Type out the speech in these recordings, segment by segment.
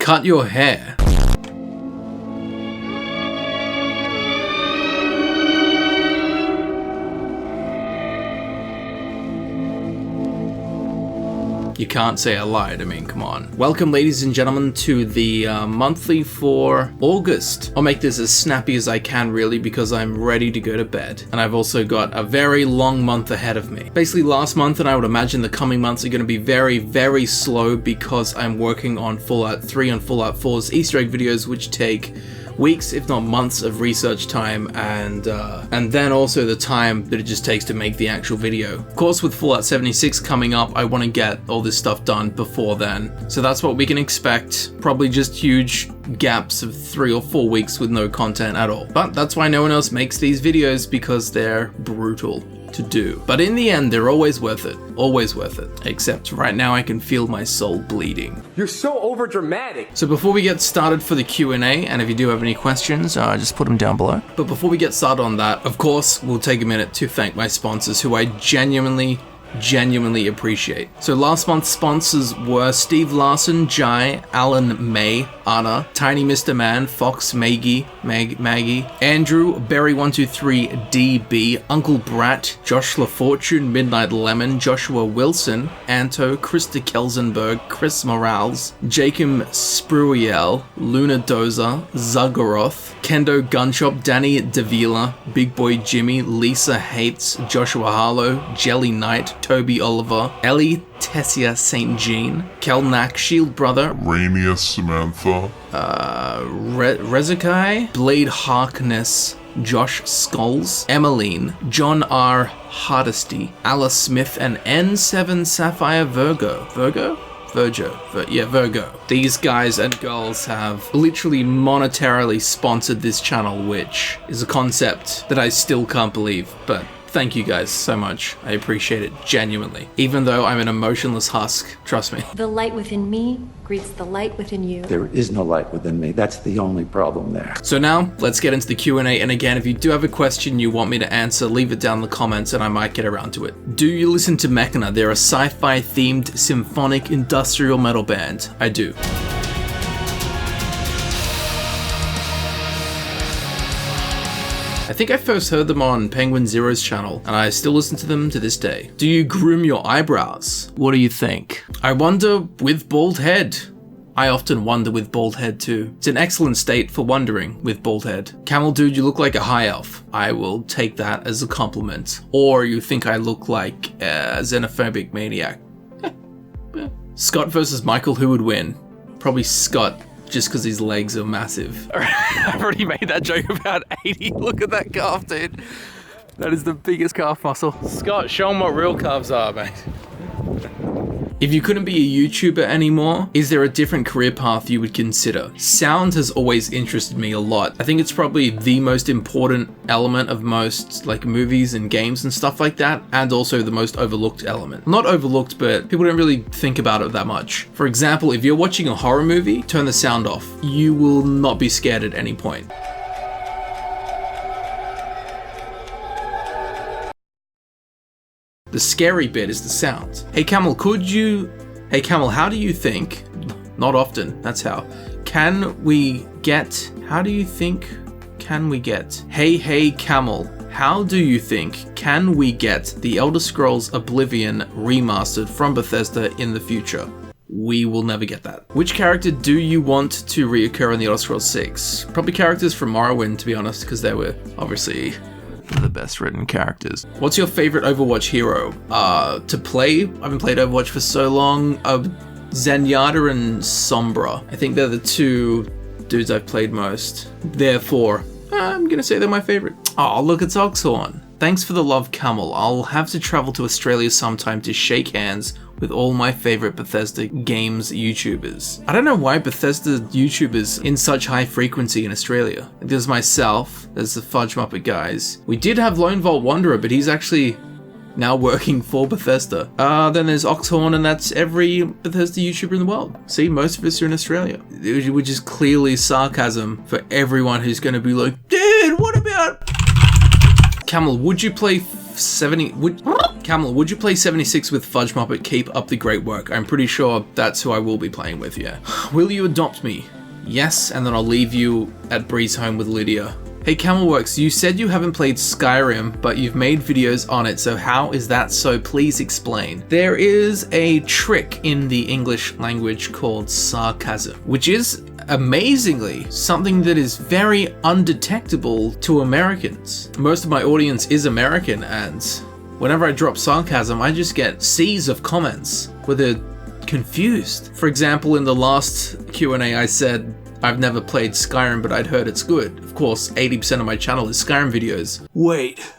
Cut your hair. You can't say I lied, I mean, come on. Welcome, ladies and gentlemen, to the monthly for August. I'll make this as snappy as I can, really, because I'm ready to go to bed. And I've also got a very long month ahead of me. Basically, last month, and I would imagine the coming months are going to be very, very slow because I'm working on Fallout 3 and Fallout 4's Easter egg videos, which take weeks, if not months, of research time, and then also the time that it just takes to make the actual video. Of course, with Fallout 76 coming up, I want to get all this stuff done before then. So that's what we can expect. Probably just huge gaps of 3 or 4 weeks with no content at all. But that's why no one else makes these videos, because they're brutal to do. But in the end, they're always worth it. Always worth it. Except right now I can feel my soul bleeding. You're so overdramatic. So before we get started for the Q&A, and if you do have any questions, just put them down below. But before we get started on that, of course, we'll take a minute to thank my sponsors, who I genuinely appreciate. So last month's sponsors were Steve Larson, Jai, Alan, May, Anna, Tiny Mr. Man, Fox, Maggie, Andrew, Berry123, DB, Uncle Brat, Josh LaFortune, Midnight Lemon, Joshua Wilson, Anto, Krista Kelsenberg, Chris Morales, Jacob Spruiel, Luna Doza, Zagoroth, Kendo Gunshop, Danny Davila, Big Boy Jimmy, Lisa Hates, Joshua Harlow, Jelly Knight, Toby Oliver, Ellie Tessia St. Jean, Kelnack Shield Brother, Rainius Samantha, Rezakai, Blade Harkness, Josh Skulls, Emmeline, John R. Hardesty, Alice Smith, and N7 Sapphire Virgo. Virgo. These guys and girls have literally monetarily sponsored this channel, which is a concept that I still can't believe, but thank you guys so much. I appreciate it genuinely. Even though I'm an emotionless husk, trust me. The light within me greets the light within you. There is no light within me. That's the only problem there. So now, let's get into the Q&A. And again, if you do have a question you want me to answer, leave it down in the comments and I might get around to it. Do you listen to Mechana? They're a sci-fi themed symphonic industrial metal band. I do. I think I first heard them on Penguin Zero's channel, and I still listen to them to this day. Do you groom your eyebrows? What do you think? I wonder with bald head. I often wonder with bald head too. It's an excellent state for wondering with bald head. Camel dude, you look like a high elf. I will take that as a compliment. Or you think I look like a xenophobic maniac. Scott versus Michael, who would win? Probably Scott. Just because his legs are massive. I've already made that joke about 80. Look at that calf, dude. That is the biggest calf muscle. Scott, show them what real calves are, mate. If you couldn't be a YouTuber anymore, is there a different career path you would consider? Sound has always interested me a lot. I think it's probably the most important element of most like movies and games and stuff like that, and also the most overlooked element. Not overlooked, but people don't really think about it that much. For example, if you're watching a horror movie, turn the sound off. You will not be scared at any point. The scary bit is the sound. Hey Camel, how do you think, not often, that's how, Hey Camel, how do you think can we get The Elder Scrolls Oblivion remastered from Bethesda in the future? We will never get that. Which character do you want to reoccur in The Elder Scrolls 6? Probably characters from Morrowind, to be honest, because they were obviously the best written characters. What's your favorite Overwatch hero? To play? I haven't played Overwatch for so long. Zenyatta and Sombra. I think they're the two dudes I've played most. Therefore, I'm gonna say they're my favorite. Oh, look, it's Oxhorn. Thanks for the love, Camel. I'll have to travel to Australia sometime to shake hands with all my favorite Bethesda games YouTubers. I don't know why Bethesda YouTubers in such high frequency in Australia. There's myself, there's the Fudge Muppet guys. We did have Lone Vault Wanderer, but he's actually now working for Bethesda. Then there's Oxhorn, and that's every Bethesda YouTuber in the world. See, most of us are in Australia. Which is clearly sarcasm for everyone who's gonna be like, dude, what about... Camel, would you play 70... Camel, would you play 76 with Fudge Muppet? Keep up the great work. I'm pretty sure that's who I will be playing with, yeah. Will you adopt me? Yes, and then I'll leave you at Bree's home with Lydia. Hey Camelworks, you said you haven't played Skyrim, but you've made videos on it, so how is that so? Please explain. There is a trick in the English language called sarcasm, which is amazingly something that is very undetectable to Americans. Most of my audience is American, and whenever I drop sarcasm, I just get seas of comments where they're confused. For example, in the last Q&A I said, I've never played Skyrim, but I'd heard it's good. Of course, 80% of my channel is Skyrim videos. Wait,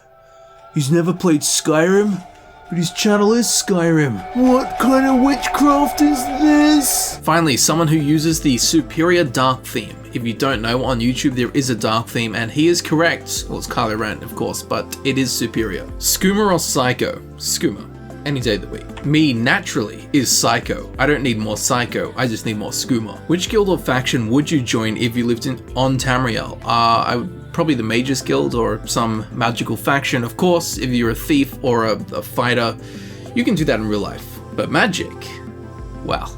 he's never played Skyrim? But his channel is Skyrim. What kind of witchcraft is this? Finally, someone who uses the superior dark theme. If you don't know, on YouTube there is a dark theme, and he is correct. Well, it's Kylo Ren, of course, but it is superior. Skooma or Psycho? Skooma. Any day of the week. Me, naturally, is Psycho. I don't need more Psycho, I just need more Skooma. Which guild or faction would you join if you lived on Tamriel? I would probably the Mages Guild or some magical faction. Of course, if you're a thief or a fighter, you can do that in real life. But magic? Well.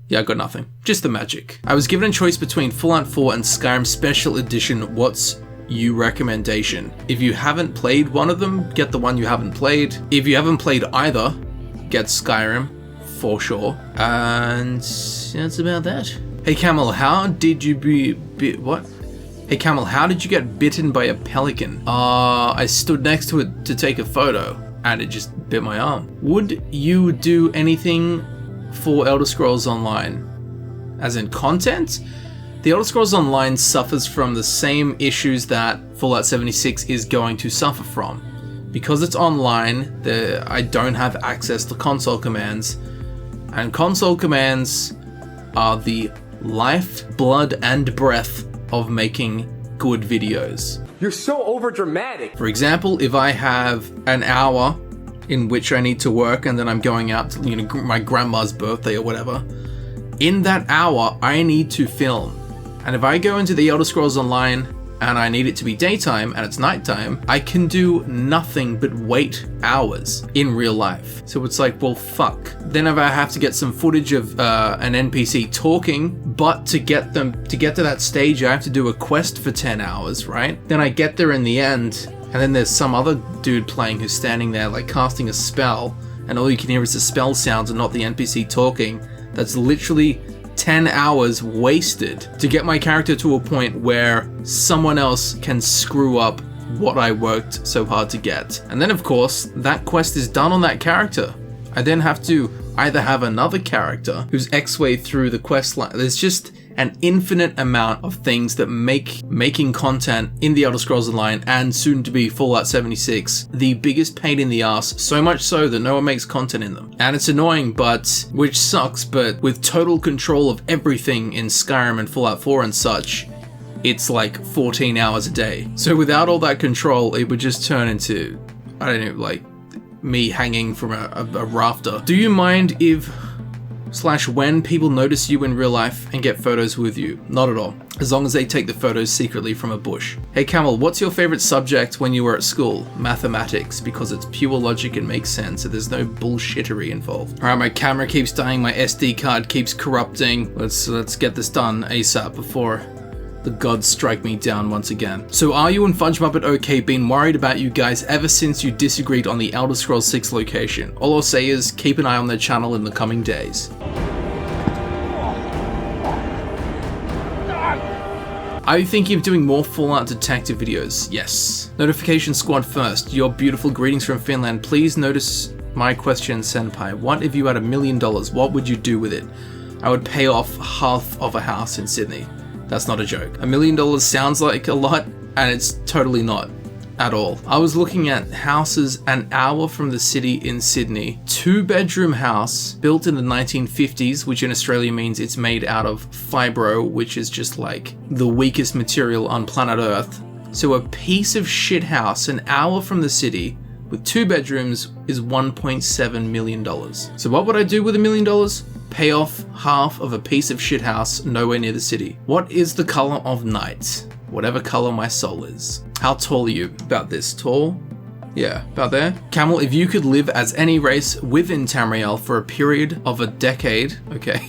Yeah, I got nothing. Just the magic. I was given a choice between Fallout 4 and Skyrim Special Edition. What's your recommendation? If you haven't played one of them, get the one you haven't played. If you haven't played either, get Skyrim for sure. And that's about that. Hey Camel, how did you what? Hey Camel, how did you get bitten by a pelican? I stood next to it to take a photo and it just bit my arm. Would you do anything for Elder Scrolls Online? As in content? The Elder Scrolls Online suffers from the same issues that Fallout 76 is going to suffer from. Because it's online, I don't have access to console commands, and console commands are the life, blood, and breath of making good videos. You're so overdramatic. For example, if I have an hour in which I need to work and then I'm going out to, my grandma's birthday or whatever, in that hour, I need to film. And if I go into the Elder Scrolls Online and I need it to be daytime and it's nighttime, I can do nothing but wait hours in real life. So it's like, well, fuck. Then if I have to get some footage of an NPC talking, but to get to that stage, I have to do a quest for 10 hours, right? Then I get there in the end, and then there's some other dude playing who's standing there like casting a spell, and all you can hear is the spell sounds and not the NPC talking. That's literally 10 hours wasted to get my character to a point where someone else can screw up what I worked so hard to get. And then of course, that quest is done on that character. I then have to either have another character who's X way through the quest line. There's just an infinite amount of things that make making content in the Elder Scrolls Online and soon to be Fallout 76 the biggest pain in the ass, so much so that no one makes content in them. And it's annoying, which sucks, but with total control of everything in Skyrim and Fallout 4 and such, it's like 14 hours a day. So without all that control, it would just turn into, I don't know, like me hanging from a rafter. Do you mind if when people notice you in real life and get photos with you? Not at all, as long as they take the photos secretly from a bush. Hey Camel, what's your favorite subject when you were at school? Mathematics, because it's pure logic and makes sense, so there's no bullshittery involved. Alright, my camera keeps dying, my SD card keeps corrupting. Let's get this done ASAP before the gods strike me down once again. So are you and Fudge Muppet okay? Been worried about you guys ever since you disagreed on the Elder Scrolls 6 location. All I'll say is keep an eye on their channel in the coming days. Are you thinking of doing more Fallout detective videos? Yes. Notification squad first. Your beautiful greetings from Finland. Please notice my question, Senpai. What if you had $1 million? What would you do with it? I would pay off half of a house in Sydney. That's not a joke. $1 million sounds like a lot, and it's totally not at all. I was looking at houses an hour from the city in Sydney. 2-bedroom house built in the 1950s, which in Australia means it's made out of fibro, which is just like the weakest material on planet Earth. So a piece of shit house an hour from the city with 2 bedrooms is $1.7 million. So what would I do with $1 million? Pay off half of a piece of shit house nowhere near the city. What is the color of night? Whatever color my soul is. How tall are you? About this tall. Yeah, about there. Camel, if you could live as any race within Tamriel for a period of a decade, okay.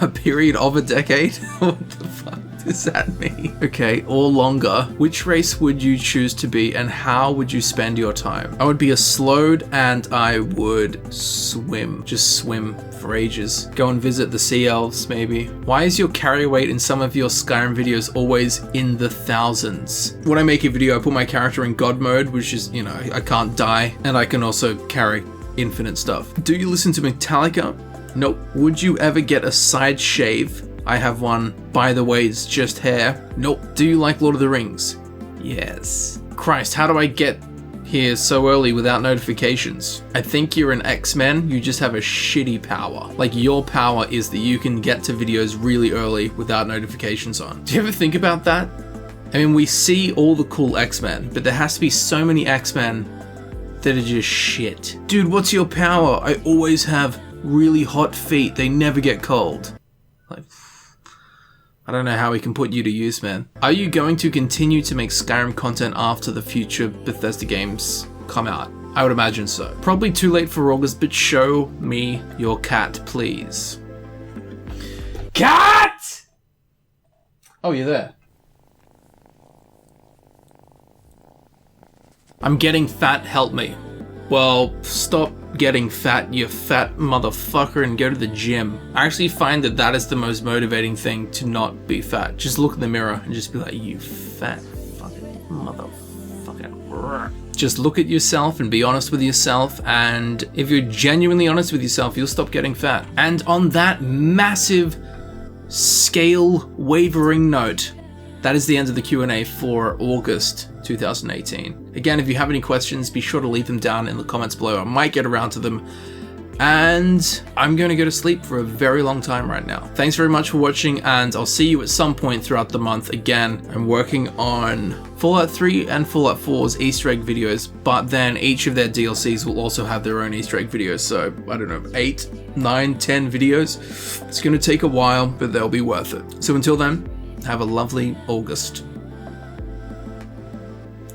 A period of a decade? What the fuck does that mean? Okay, or longer, which race would you choose to be and how would you spend your time? I would be a Slode and I would swim. Just swim for ages. Go and visit the sea elves, maybe. Why is your carry weight in some of your Skyrim videos always in the thousands? When I make a video, I put my character in God mode, which is, you know, I can't die, and I can also carry infinite stuff. Do you listen to Metallica? Nope. Would you ever get a side shave? I have one. By the way, it's just hair. Nope. Do you like Lord of the Rings? Yes. Christ, how do I get here so early without notifications? I think you're an X-Men. You just have a shitty power. Like, your power is that you can get to videos really early without notifications on. Do you ever think about that? I mean, we see all the cool X-Men, but there has to be so many X-Men that are just shit. Dude, what's your power? I always have really hot feet. They never get cold. Like, I don't know how we can put you to use, man. Are you going to continue to make Skyrim content after the future Bethesda games come out? I would imagine so. Probably too late for August, but show me your cat, please. Cat! Oh, you're there. I'm getting fat, help me. Well, stop getting fat, you fat motherfucker, and go to the gym. I actually find that that is the most motivating thing to not be fat. Just look in the mirror and just be like, you fat fucking motherfucker. Just look at yourself and be honest with yourself, and if you're genuinely honest with yourself, you'll stop getting fat. And on that massive scale wavering note, that is the end of the Q&A for August 2018. Again, if you have any questions, be sure to leave them down in the comments below. I might get around to them. And I'm going to go to sleep for a very long time right now. Thanks very much for watching, and I'll see you at some point throughout the month. Again, I'm working on Fallout 3 and Fallout 4's Easter egg videos, but then each of their DLCs will also have their own Easter egg videos. So, I don't know, 8, 9, 10 videos. It's going to take a while, but they'll be worth it. So until then, have a lovely August.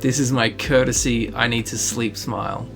This is my courtesy I need to sleep smile.